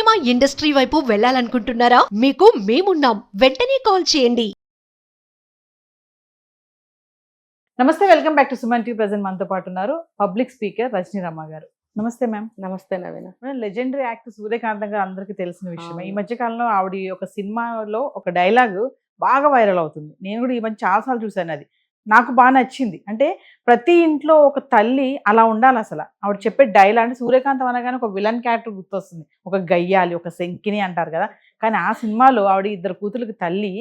Cinema industry వైపు వెళ్ళాలనుకుంటున్నారా? మీకు మేమున్నాం. వెంటనే కాల్ చేయండి. నమస్తే, welcome back to Suman TV. Present మనతో పాటు ఉన్నారు పబ్లిక్ స్పీకర్ రజనీ రమ్మ గారు. నమస్తే మ్యామ్. నమస్తే నవీన. లెజెండరీ యాక్టర్ సూర్యకాంతం గారు అందరికీ తెలిసిన విషయమే. ఈ అవును. మధ్య కాలంలో ఆవిడ ఒక సినిమాలో ఒక డైలాగ్ బాగా వైరల్ అవుతుంది. నేను కూడా ఈ మధ్య చాలాసార్లు చూశాను. అది నాకు బాగా నచ్చింది. అంటే ప్రతి ఇంట్లో ఒక తల్లి అలా ఉండాలి. అసలు ఆవిడ చెప్పే డైలాగ్ అంటే సూర్యకాంతం అనగానే ఒక విలన్ క్యారెక్టర్ గుర్తొస్తుంది, ఒక గయ్యాలి, ఒక శంకిని అంటారు కదా. కానీ ఆ సినిమాలో ఆవిడ ఇద్దరు కూతురికి తల్లి.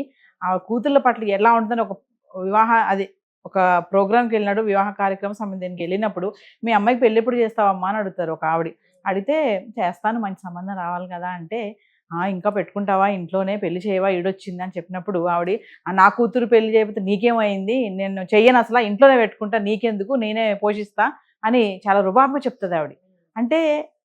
ఆ కూతుర్ల పట్ల ఎలా ఉంటుందని ఒక ప్రోగ్రామ్కి వెళ్ళినాడు, వివాహ కార్యక్రమం సంబంధానికి వెళ్ళినప్పుడు మీ అమ్మాయికి పెళ్ళి ఎప్పుడు చేస్తావమ్మా అని అడుగుతారు ఒక ఆవిడ. అడిగితే చేస్తాను, మంచి సంబంధం రావాలి కదా అంటే, ఇంకా పెట్టుకుంటావా, ఇంట్లోనే పెళ్లి చేయవా, ఈడొచ్చింది అని చెప్పినప్పుడు ఆవిడ, నా కూతురు పెళ్లి చేయకపోతే నీకేమైంది, నేను చెయ్యను, అసలు ఇంట్లోనే పెట్టుకుంటా, నీకెందుకు, నేనే పోషిస్తా అని చాలా రుబాబుగా చెప్తుంది ఆవిడ. అంటే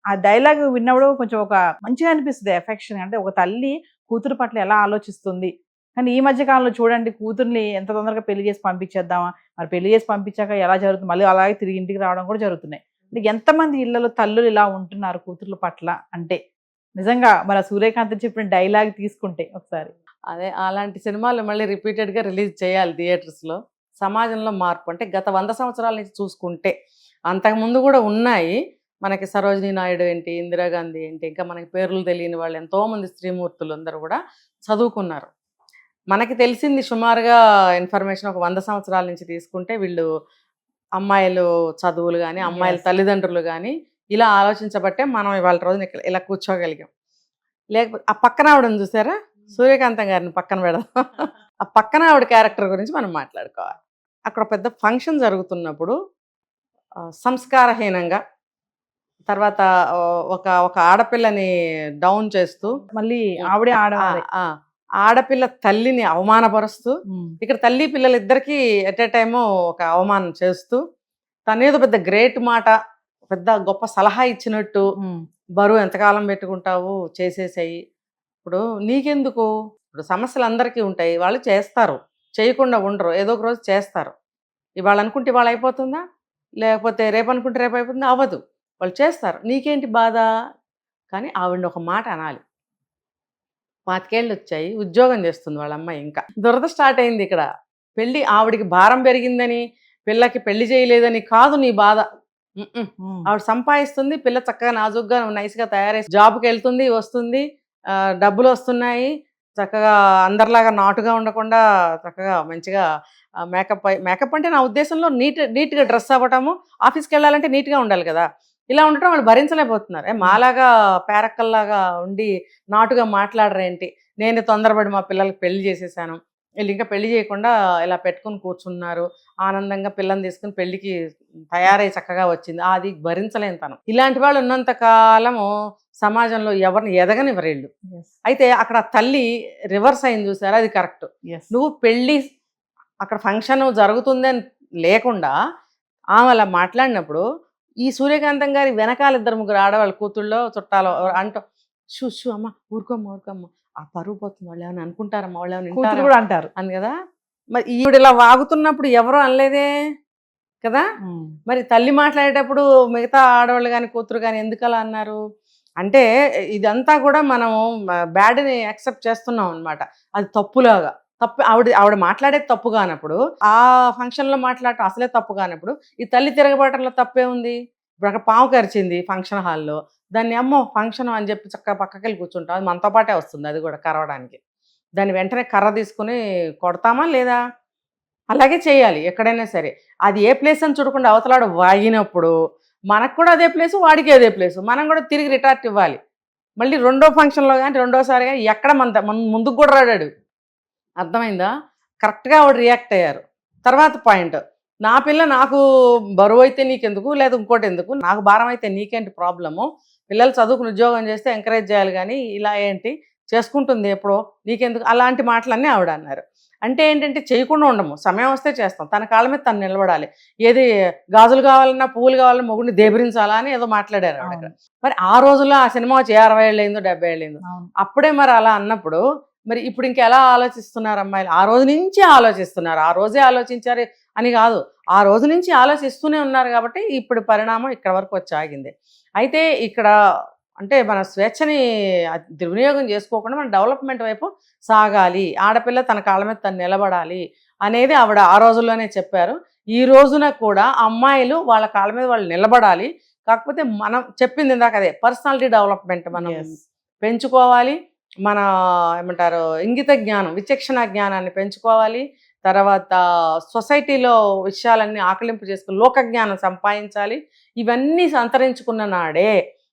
ఆ డైలాగ్ విన్నప్పుడు కొంచెం ఒక మంచిగా అనిపిస్తుంది, ఎఫెక్షన్. అంటే ఒక తల్లి కూతురు పట్ల ఎలా ఆలోచిస్తుంది. కానీ ఈ మధ్య కాలంలో చూడండి, కూతుర్ని ఎంత తొందరగా పెళ్లి చేసి పంపించేద్దామా, మరి పెళ్లి చేసి పంపించాక ఎలా జరుగుతుంది, మళ్ళీ అలాగే తిరిగి ఇంటికి రావడం కూడా జరుగుతున్నాయి. అంటే ఎంతమంది ఇళ్లలో తల్లులు ఇలా ఉంటున్నారు కూతుర్ల పట్ల. అంటే నిజంగా మన సూర్యకాంత్ చెప్పిన డైలాగ్ తీసుకుంటే ఒకసారి అదే అలాంటి సినిమాలు మళ్ళీ రిపీటెడ్గా రిలీజ్ చేయాలి థియేటర్స్లో. సమాజంలో మార్పు అంటే గత 100 సంవత్సరాల నుంచి చూసుకుంటే అంతకుముందు కూడా ఉన్నాయి. మనకి సరోజినీ నాయుడు ఏంటి, ఇందిరాగాంధీ ఏంటి, ఇంకా మనకి పేర్లు తెలియని వాళ్ళు ఎంతోమంది స్త్రీమూర్తులు అందరూ కూడా చదువుకున్నారు. మనకి తెలిసింది సుమారుగా ఇన్ఫర్మేషన్ ఒక 100 సంవత్సరాల నుంచి తీసుకుంటే వీళ్ళు అమ్మాయిలు చదువులు కానీ, అమ్మాయిల తల్లిదండ్రులు కానీ ఇలా ఆలోచించబట్టే మనం ఇవాళ రోజున ఇలా కూర్చోగలిగాం. లేకపోతే ఆ పక్కన ఆవిడని చూసారా, సూర్యకాంతం గారిని పక్కన పెడదాం. ఆ పక్కన ఆవిడ క్యారెక్టర్ గురించి మనం మాట్లాడుకోవాలి. అక్కడ పెద్ద ఫంక్షన్ జరుగుతున్నప్పుడు సంస్కారహీనంగా, తర్వాత ఒక ఆడపిల్లని డౌన్ చేస్తూ, మళ్ళీ ఆవిడే ఆడపిల్ల తల్లిని అవమానపరుస్తూ, ఇక్కడ తల్లి పిల్లలు ఇద్దరికి ఎట్ ఏ టైము ఒక అవమానం చేస్తూ, తనేదో పెద్ద గ్రేట్ మాట, పెద్ద గొప్ప సలహా ఇచ్చినట్టు, బరువు ఎంతకాలం పెట్టుకుంటావు, చేసేసాయి, ఇప్పుడు నీకెందుకు, ఇప్పుడు సమస్యలు అందరికీ ఉంటాయి, వాళ్ళు చేస్తారు, చేయకుండా ఉండరు, ఏదో ఒక రోజు చేస్తారు. ఇవాళ అనుకుంటే ఇవాళ అయిపోతుందా, లేకపోతే రేపు అనుకుంటే రేపు అయిపోతుందా, అవ్వదు, వాళ్ళు చేస్తారు, నీకేంటి బాధ. కానీ ఆవిడ ఒక మాట అనాలి. 25 ఏళ్ళు వచ్చాయి, ఉద్యోగం చేస్తుంది వాళ్ళ అమ్మాయి, ఇంకా దురద స్టార్ట్ అయింది ఇక్కడ. పెళ్ళి ఆవిడికి భారం పెరిగిందని, పిల్లకి పెళ్లి చేయలేదని కాదు నీ బాధ. ఆవిడ సంపాదిస్తుంది, పిల్ల చక్కగా నాజుగ్గా నైస్గా తయారై జాబ్కి వెళ్తుంది, వస్తుంది, డబ్బులు వస్తున్నాయి, చక్కగా అందరిలాగా నాటుగా ఉండకుండా చక్కగా మంచిగా మేకప్ అంటే నా ఉద్దేశంలో నీట్గా డ్రెస్ అవ్వటము, ఆఫీస్కి వెళ్ళాలంటే నీట్గా ఉండాలి కదా. ఇలా ఉండటం వాళ్ళు భరించలేకపోతున్నారు. మాలాగా పేరక్కల్లాగా ఉండి నాటుగా మాట్లాడరేంటి, నేను తొందరపడి మా పిల్లలకి పెళ్లి చేసేసాను, వీళ్ళు ఇంకా పెళ్లి చేయకుండా ఇలా పెట్టుకుని కూర్చున్నారు, ఆనందంగా పిల్లని తీసుకుని పెళ్లికి తయారై చక్కగా వచ్చింది, అది భరించలేని తనం. ఇలాంటి వాళ్ళు ఉన్నంత కాలము సమాజంలో ఎవరిని ఎదగనివ్వరు వీళ్ళు. అయితే అక్కడ తల్లి రివర్స్ అయింది చూసారా, అది కరెక్ట్. నువ్వు పెళ్ళి అక్కడ ఫంక్షన్ జరుగుతుందని లేకుండా ఆమె అలా మాట్లాడినప్పుడు, ఈ సూర్యకాంతం గారి వెనకాల 2-3 ఆడవాళ్ళ కూతుళ్ళో చుట్టాలో అంటూ షూ అమ్మ ఊరుకోమ్మ ఆ పరువు పోతుంది, వాళ్ళు ఏమైనా అనుకుంటారమ్మా, వాళ్ళు ఏమైనా కూడా అంటారు అని కదా. మరి ఈవిడ ఇలా వాగుతున్నప్పుడు ఎవరో అనలేదే కదా. మరి తల్లి మాట్లాడేటప్పుడు మిగతా ఆడవాళ్ళు కానీ కూతురు కానీ ఎందుకు అలా అన్నారు అంటే, ఇదంతా కూడా మనం బ్యాడ్ని యాక్సెప్ట్ చేస్తున్నాం అనమాట. అది తప్పులాగా. ఆవిడ మాట్లాడేది తప్పు కానప్పుడు, ఆ ఫంక్షన్లో మాట్లాడటం అసలే తప్పు కానప్పుడు, ఈ తల్లి తిరగబాటంలో తప్పే ఉంది. ఇప్పుడు అక్కడ పాము కరిచింది ఫంక్షన్ హాల్లో, దాన్ని అమ్మో ఫంక్షన్ అని చెప్పి చక్కగా పక్కకెళ్ళి కూర్చుంటాం, అది మనతో పాటే వస్తుంది, అది కూడా కరవడానికి. దాన్ని వెంటనే కర్ర తీసుకుని కొడతామా లేదా, అలాగే చేయాలి ఎక్కడైనా సరే. అది ఏ ప్లేస్ అని చూడకుండా అవతలాడు వాగినప్పుడు మనకు కూడా అదే ప్లేసు, వాడికి అదే ప్లేసు, మనం కూడా తిరిగి రిటార్ట్ ఇవ్వాలి. మళ్ళీ రెండో ఫంక్షన్లో కానీ రెండోసారి కానీ ఎక్కడ మన ముందుకు కూడా రాడాడు. అర్థమైందా. కరెక్ట్గా ఆవిడ రియాక్ట్ అయ్యారు. తర్వాత పాయింట్, నా పిల్ల నాకు బరువు అయితే నీకెందుకు, లేదా ఇంకోటి ఎందుకు, నాకు భారం అయితే నీకేంటి ప్రాబ్లము, పిల్లలు చదువుకుని ఉద్యోగం చేస్తే ఎంకరేజ్ చేయాలి కానీ ఇలా ఏంటి చేసుకుంటుంది ఎప్పుడో నీకెందుకు, అలాంటి మాటలన్నీ ఆవిడ అన్నారు. అంటే ఏంటంటే చేయకుండా ఉండము, సమయం వస్తే చేస్తాం, తన కాళ్ళ మీద తను నిలబడాలి. ఏది గాజులు కావాలన్నా పువ్వులు కావాలన్నా మొగుడిని దేబరించాలా అని ఏదో మాట్లాడారు ఆవిడ. మరి ఆ రోజుల్లో ఆ సినిమా వచ్చి 60 ఏళ్ళు అయిందో 70 ఏళ్ళు అయిందో, అప్పుడే మరి అలా అన్నప్పుడు మరి ఇప్పుడు ఇంకెలా ఆలోచిస్తున్నారు అమ్మాయిలు. ఆ రోజు నుంచి ఆలోచిస్తున్నారు, ఆ రోజే ఆలోచించారు అని కాదు, ఆ రోజు నుంచి ఆలోచిస్తూనే ఉన్నారు కాబట్టి ఇప్పుడు పరిణామం ఇక్కడ వరకు వచ్చి ఆగింది. అయితే ఇక్కడ అంటే మన స్వేచ్ఛని దుర్వినియోగం చేసుకోకుండా మన డెవలప్మెంట్ వైపు సాగాలి, ఆడపిల్ల తన కాళ్ళ మీద తను నిలబడాలి అనేది ఆవిడ ఆ రోజుల్లోనే చెప్పారు. ఈ రోజున కూడా అమ్మాయిలు వాళ్ళ కాళ్ళ మీద వాళ్ళు నిలబడాలి. కాకపోతే మనం చెప్పింది ఇందాక అదే పర్సనాలిటీ డెవలప్మెంట్ మనం Yes. పెంచుకోవాలి. మన ఏమంటారు ఇంగిత జ్ఞానం, విచక్షణ జ్ఞానాన్ని పెంచుకోవాలి. తర్వాత సొసైటీలో విషయాలన్నీ ఆకలింపు చేసుకుని లోక జ్ఞానం సంపాదించాలి. ఇవన్నీ సంతరించుకున్న నాడే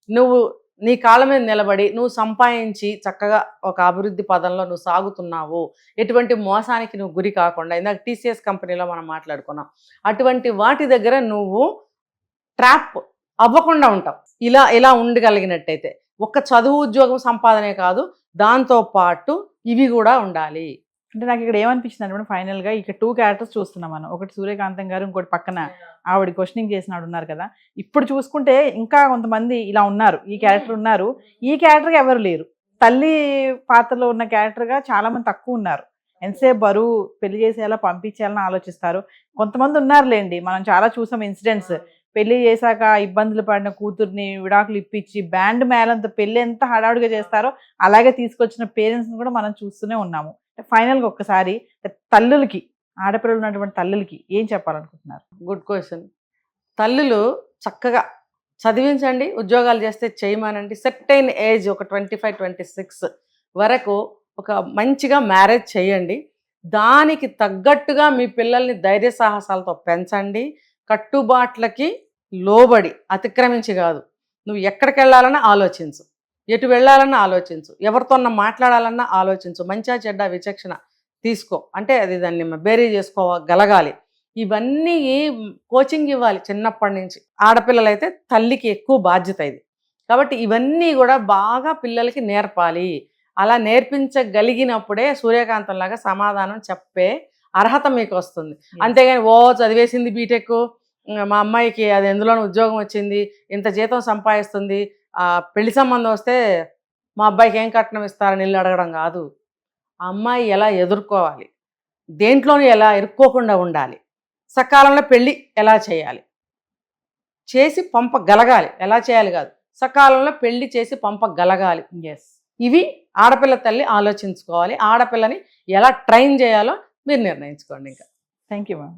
నువ్వు నీ కాళ్ళ మీద నిలబడి నువ్వు సంపాదించి చక్కగా ఒక అభివృద్ధి పదంలో నువ్వు సాగుతున్నావు. ఎటువంటి మోసానికి నువ్వు గురి కాకుండా, ఇందాక టీసీఎస్ కంపెనీలో మనం మాట్లాడుకున్నాం, అటువంటి వాటి దగ్గర నువ్వు ట్రాప్ అవ్వకుండా ఉంటావు. ఇలా ఇలా ఉండగలిగినట్టయితే ఒక్క చదువు ఉద్యోగం సంపాదనే కాదు, దాంతో పాటు ఇవి కూడా ఉండాలి. అంటే నాకు ఇక్కడ ఏమనిపించింది అంటే ఫైనల్ గా ఇక్కడ 2 క్యారెక్టర్స్ చూస్తున్నాం మనం. ఒకటి సూర్యకాంతం గారు, ఇంకోటి పక్కన ఆవిడ క్వశ్చనింగ్ చేసినాడు ఉన్నారు కదా. ఇప్పుడు చూసుకుంటే ఇంకా కొంతమంది ఇలా ఉన్నారు, ఈ క్యారెక్టర్ ఉన్నారు. ఈ క్యారెక్టర్ ఎవరు లేరు. తల్లి పాత్రలో ఉన్న క్యారెక్టర్ గా చాలా మంది తక్కువ ఉన్నారు. ఎంతసేపు బరువు పెళ్లి చేసేయాలా పంపించేయాలని ఆలోచిస్తారు. కొంతమంది ఉన్నారులేండి, మనం చాలా చూసాం ఇన్సిడెంట్స్. పెళ్లి చేశాక ఇబ్బందులు పడిన కూతుర్ని విడాకులు ఇప్పించి బ్యాండ్ మేళంతో పెళ్లి ఎంత హడావుడిగా చేస్తారో అలాగే తీసుకొచ్చిన పేరెంట్స్ని కూడా మనం చూస్తూనే ఉన్నాము. ఫైనల్గా ఒక్కసారి తల్లులకి, ఆడపిల్లలు ఉన్నటువంటి తల్లులకి ఏం చెప్పాలనుకుంటున్నారు? Good question. తల్లులు చక్కగా చదివించండి, ఉద్యోగాలు చేస్తే చేయమానండి. సెర్టైన్ ఏజ్ ఒక 25-26 వరకు ఒక మంచిగా మ్యారేజ్ చేయండి. దానికి తగ్గట్టుగా మీ పిల్లల్ని ధైర్య సాహసాలతో పెంచండి. కట్టుబాట్లకి లోబడి అతిక్రమించి కాదు. నువ్వు ఎక్కడికి వెళ్ళాలన్నా ఆలోచించు, ఎటు వెళ్ళాలన్నా ఆలోచించు, ఎవరితోన్నా మాట్లాడాలన్నా ఆలోచించు. మంచిగా చెడ్డ విచక్షణ తీసుకో. అంటే అది దాన్ని బేరీ చేసుకోగలగాలి. ఇవన్నీ కోచింగ్ ఇవ్వాలి చిన్నప్పటి నుంచి. ఆడపిల్లలైతే తల్లికి ఎక్కువ బాధ్యత ఇది. కాబట్టి ఇవన్నీ కూడా బాగా పిల్లలకి నేర్పాలి. అలా నేర్పించగలిగినప్పుడే సూర్యకాంతంలాగా సమాధానం చెప్పే అర్హత మీకు వస్తుంది. అంతేగాని ఓ చదివేసింది బీటెక్, మా అమ్మాయికి అది ఎందులోనూ ఉద్యోగం వచ్చింది, ఇంత జీతం సంపాదిస్తుంది, పెళ్లి సంబంధం వస్తే మా అబ్బాయికి ఏం కట్నం ఇస్తారని ఇల్లు అడగడం కాదు. ఆ అమ్మాయి ఎలా ఎదుర్కోవాలి, దేంట్లోనూ ఎలా ఇరుక్కోకుండా ఉండాలి, సకాలంలో పెళ్ళి ఎలా చేయాలి, చేసి పంపగలగాలి. ఎలా చేయాలి కాదు, సకాలంలో పెళ్లి చేసి పంపగలగాలి. ఎస్, ఇవి ఆడపిల్ల తల్లి ఆలోచించుకోవాలి. ఆడపిల్లని ఎలా ట్రైన్ చేయాలో మీరు నిర్ణయించుకోండి. ఇంకా థ్యాంక్ యూ మ్యామ్.